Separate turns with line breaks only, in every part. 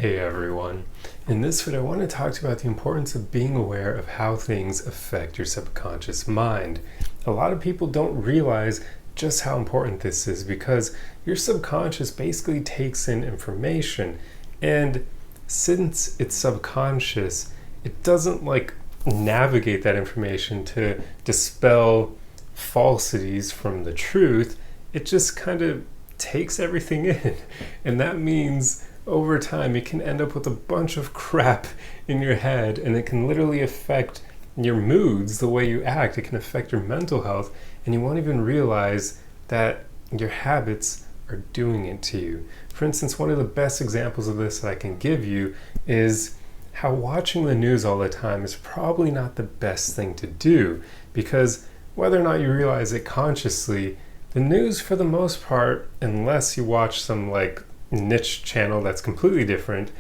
Hey everyone. In this video, I want to talk to you about the importance of being aware of how things affect your subconscious mind. A lot of people don't realize just how important this is because your subconscious basically takes in information, and since it's subconscious, it doesn't navigate that information to dispel falsities from the truth. It just kind of takes everything in, and that means over time you can end up with a bunch of crap in your head, and it can literally affect your moods, the way you act. It can affect your mental health, and you won't even realize that your habits are doing it to you. For instance, one of the best examples of this that I can give you is how watching the news all the time is probably not the best thing to do, because whether or not you realize it consciously, the news for the most part, unless you watch some niche channel that's completely different,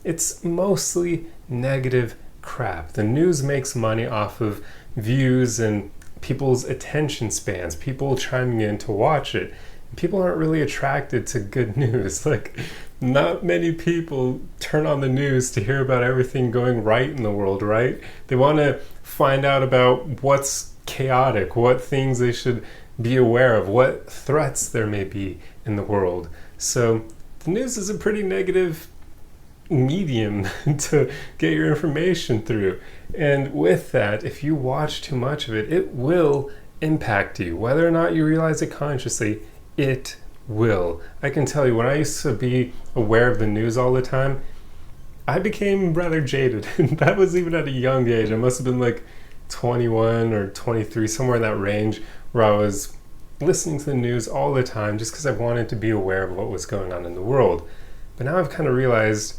it's mostly negative crap. The news makes money off of views and people's attention spans, people chiming in to watch it. People aren't really attracted to good news. Not many people turn on the news to hear about everything going right in the world, right? They want to find out about what's chaotic, what things they should be aware of, what threats there may be in the world. So the news is a pretty negative medium to get your information through. And with that, if you watch too much of it, it will impact you. Whether or not you realize it consciously, it will. I can tell you, when I used to be aware of the news all the time, I became rather jaded. And that was even at a young age. I must have been 21 or 23, somewhere in that range, where I was listening to the news all the time just because I wanted to be aware of what was going on in the world. But now I've kind of realized,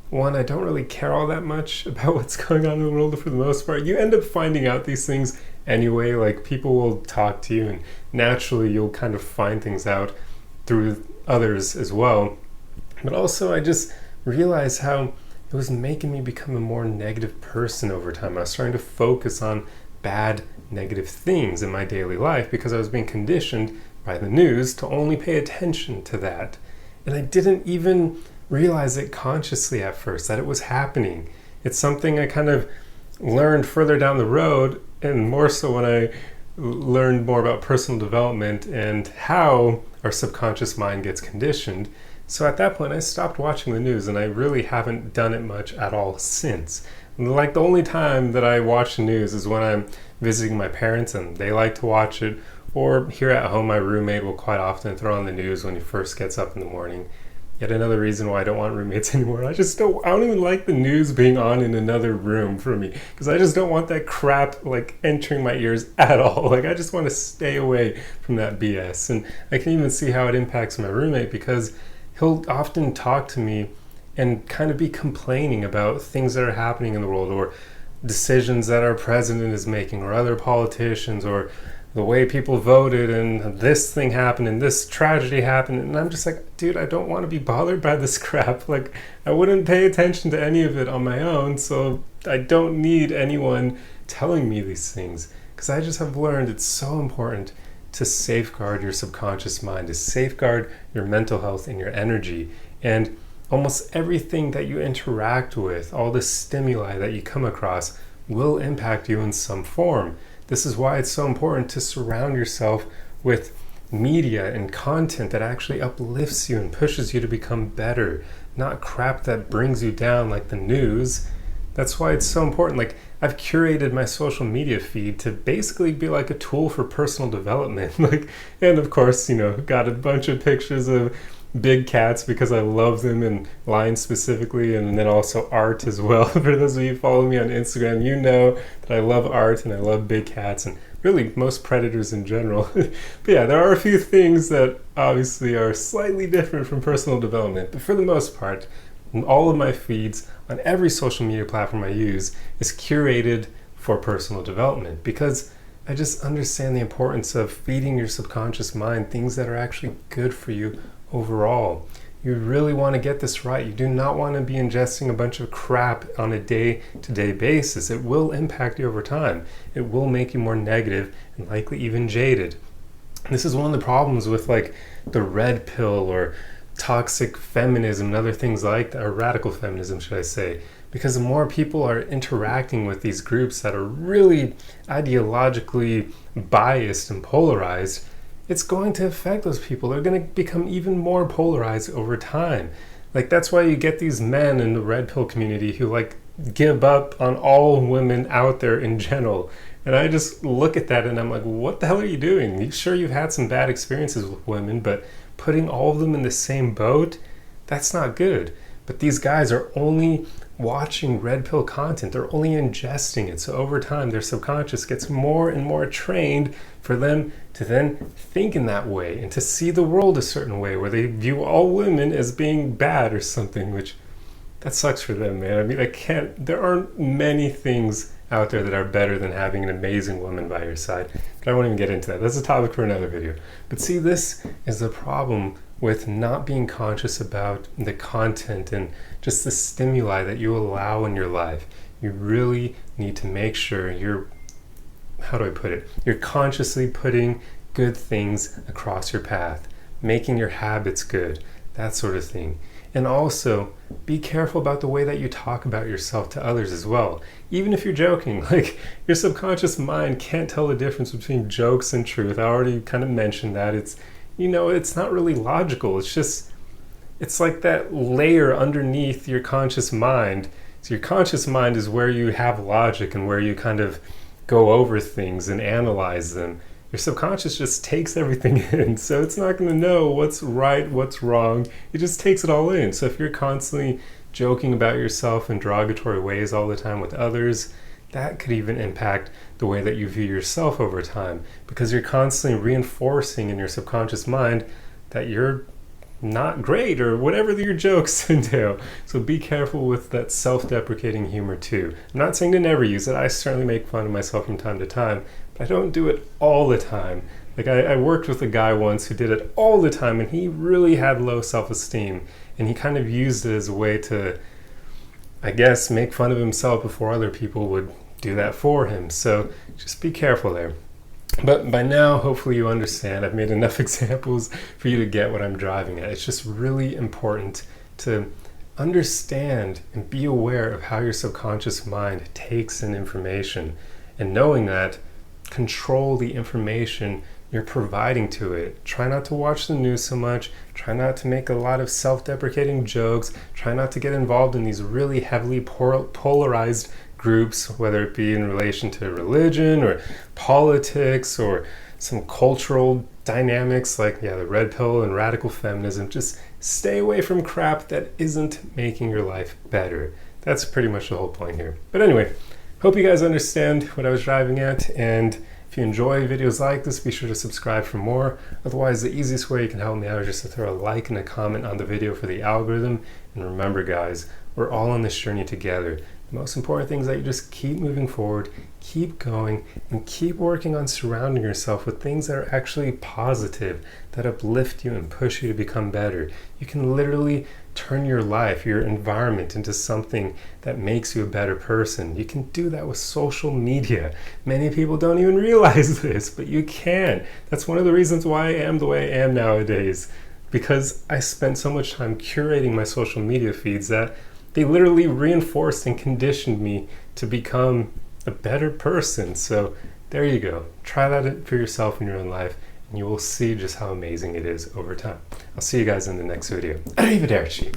one, I don't really care all that much about what's going on in the world for the most part. You end up finding out these things anyway. People will talk to you, and naturally you'll kind of find things out through others as well. But also I just realized how it was making me become a more negative person over time. I was starting to focus on bad, negative things in my daily life because I was being conditioned by the news to only pay attention to that. And I didn't even realize it consciously at first, that it was happening. It's something I kind of learned further down the road, and more so when I learned more about personal development and how our subconscious mind gets conditioned. So at that point, I stopped watching the news, and I really haven't done it much at all since. The only time that I watch the news is when I'm visiting my parents and they like to watch it, or here at home, my roommate will quite often throw on the news when he first gets up in the morning. Yet another reason why I don't want roommates anymore. I don't even like the news being on in another room for me, because I just don't want that crap entering my ears at all. I just want to stay away from that BS. And I can even see how it impacts my roommate, because he'll often talk to me and kind of be complaining about things that are happening in the world, or decisions that our president is making, or other politicians, or the way people voted, and this thing happened, and this tragedy happened. And I'm just dude, I don't want to be bothered by this crap. I wouldn't pay attention to any of it on my own, so I don't need anyone telling me these things, because I just have learned it's so important to safeguard your subconscious mind, to safeguard your mental health and your energy. And almost everything that you interact with, all the stimuli that you come across, will impact you in some form. This is why it's so important to surround yourself with media and content that actually uplifts you and pushes you to become better, not crap that brings you down like the news. That's why it's so important. I've curated my social media feed to basically be like a tool for personal development. And of course, got a bunch of pictures of big cats because I love them, and lions specifically, and then also art as well. For those of you who follow me on Instagram, you know that I love art and I love big cats, and really most predators in general. But yeah, there are a few things that obviously are slightly different from personal development, but for the most part, all of my feeds on every social media platform I use is curated for personal development, because I just understand the importance of feeding your subconscious mind things that are actually good for you overall. You really want to get this right. You do not want to be ingesting a bunch of crap on a day-to-day basis. It will impact you over time. It will make you more negative and likely even jaded. This is one of the problems with the red pill or toxic feminism and other things like that, or radical feminism, should I say, because the more people are interacting with these groups that are really ideologically biased and polarized, it's going to affect those people. They're going to become even more polarized over time. Like, that's why you get these men in the red pill community who like give up on all women out there in general. And I just look at that and I'm like, what the hell are you doing? Sure, you've had some bad experiences with women, but putting all of them in the same boat, that's not good. But these guys are only watching red pill content. They're only ingesting it. So over time, their subconscious gets more and more trained for them to then think in that way and to see the world a certain way where they view all women as being bad or something, which that sucks for them, man. I mean, there aren't many things out there that are better than having an amazing woman by your side. But I won't even get into that. That's a topic for another video. But see, this is the problem with not being conscious about the content and just the stimuli that you allow in your life. You really need to make sure you're consciously putting good things across your path, making your habits good, that sort of thing. And also, be careful about the way that you talk about yourself to others as well. Even if you're joking, like, your subconscious mind can't tell the difference between jokes and truth. I already kind of mentioned that. It's not really logical. It's like that layer underneath your conscious mind. So your conscious mind is where you have logic and where you kind of go over things and analyze them. Your subconscious just takes everything in, so it's not going to know what's right, what's wrong. It just takes it all in. So if you're constantly joking about yourself in derogatory ways all the time with others, that could even impact the way that you view yourself over time, because you're constantly reinforcing in your subconscious mind that you're not great or whatever your jokes entail. So be careful with that self-deprecating humor too. I'm not saying to never use it. I certainly make fun of myself from time to time, but I don't do it all the time. Like, I worked with a guy once who did it all the time, and he really had low self-esteem, and he kind of used it as a way to, I guess, make fun of himself before other people would do that for him. So just be careful there. But by now, hopefully you understand. I've made enough examples for you to get what I'm driving at. It's just really important to understand and be aware of how your subconscious mind takes in information, and knowing that, control the information you're providing to it. Try not to watch the news so much. Try not to make a lot of self-deprecating jokes. Try not to get involved in these really heavily polarized groups, whether it be in relation to religion or politics or some cultural dynamics like the red pill and radical feminism. Just stay away from crap that isn't making your life better. That's pretty much the whole point here. But anyway, hope you guys understand what I was driving at, and if you enjoy videos like this, be sure to subscribe for more. Otherwise, the easiest way you can help me out is just to throw a like and a comment on the video for the algorithm. And remember, guys, we're all on this journey together. The most important thing is that you just keep moving forward, keep going, and keep working on surrounding yourself with things that are actually positive, that uplift you and push you to become better. You can literally turn your life, your environment, into something that makes you a better person. You can do that with social media. Many people don't even realize this, but you can. That's one of the reasons why I am the way I am nowadays, because I spent so much time curating my social media feeds that they literally reinforced and conditioned me to become a better person. So there you go. Try that for yourself in your own life, and you will see just how amazing it is over time. I'll see you guys in the next video. Arrivederci.